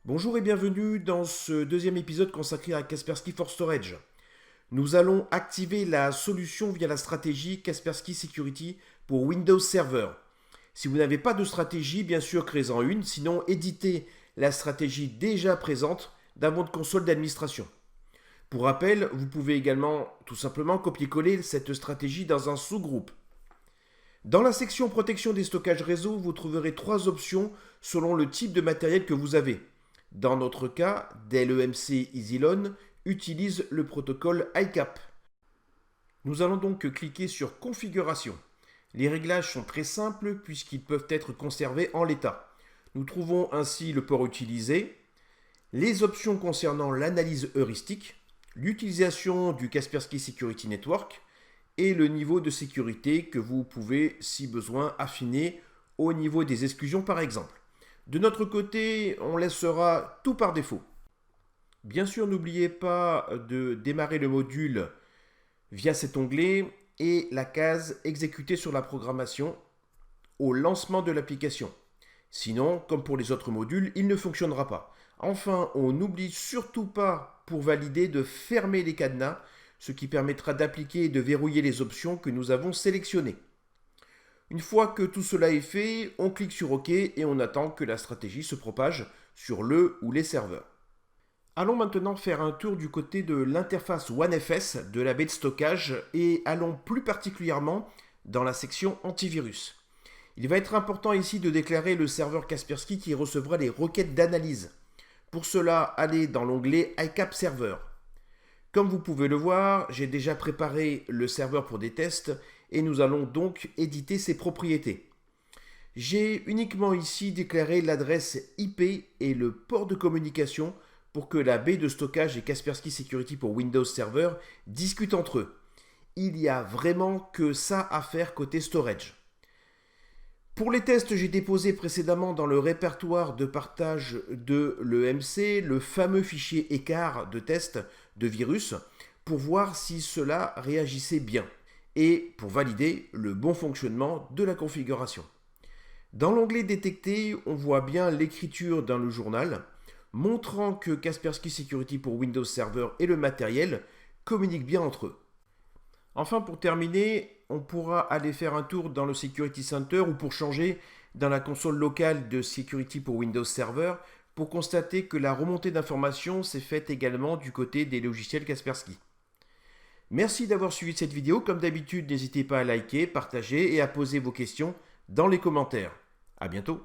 Bonjour et bienvenue dans ce deuxième épisode consacré à Kaspersky for Storage. Nous allons activer la solution via la stratégie Kaspersky Security pour Windows Server. Si vous n'avez pas de stratégie, bien sûr créez-en une, sinon éditez la stratégie déjà présente dans votre console d'administration. Pour rappel, vous pouvez également tout simplement copier-coller cette stratégie dans un sous-groupe. Dans la section protection des stockages réseau, vous trouverez trois options selon le type de matériel que vous avez. Dans notre cas, Dell EMC EasyLoan utilise le protocole ICAP. Nous allons donc cliquer sur Configuration. Les réglages sont très simples puisqu'ils peuvent être conservés en l'état. Nous trouvons ainsi le port utilisé, les options concernant l'analyse heuristique, l'utilisation du Kaspersky Security Network et le niveau de sécurité que vous pouvez, si besoin, affiner au niveau des exclusions par exemple. De notre côté, on laissera tout par défaut. Bien sûr, n'oubliez pas de démarrer le module via cet onglet et la case Exécuter sur la programmation au lancement de l'application. Sinon, comme pour les autres modules, il ne fonctionnera pas. Enfin, on n'oublie surtout pas pour valider de fermer les cadenas, ce qui permettra d'appliquer et de verrouiller les options que nous avons sélectionnées. Une fois que tout cela est fait, on clique sur OK et on attend que la stratégie se propage sur le ou les serveurs. Allons maintenant faire un tour du côté de l'interface OneFS de la baie de stockage et allons plus particulièrement dans la section antivirus. Il va être important ici de déclarer le serveur Kaspersky qui recevra les requêtes d'analyse. Pour cela, allez dans l'onglet ICAP Server. Comme vous pouvez le voir, j'ai déjà préparé le serveur pour des tests et nous allons donc éditer ses propriétés. J'ai uniquement ici déclaré l'adresse IP et le port de communication pour que la baie de stockage et Kaspersky Security pour Windows Server discutent entre eux. Il n'y a vraiment que ça à faire côté storage. Pour les tests, j'ai déposé précédemment dans le répertoire de partage de l'EMC le fameux fichier écart de test de virus pour voir si cela réagissait bien et pour valider le bon fonctionnement de la configuration. Dans l'onglet Détecter, on voit bien l'écriture dans le journal montrant que Kaspersky Security pour Windows Server et le matériel communiquent bien entre eux. Enfin, pour terminer, on pourra aller faire un tour dans le Security Center ou pour changer dans la console locale de Security pour Windows Server pour constater que la remontée d'informations s'est faite également du côté des logiciels Kaspersky. Merci d'avoir suivi cette vidéo. Comme d'habitude, n'hésitez pas à liker, partager et à poser vos questions dans les commentaires. À bientôt.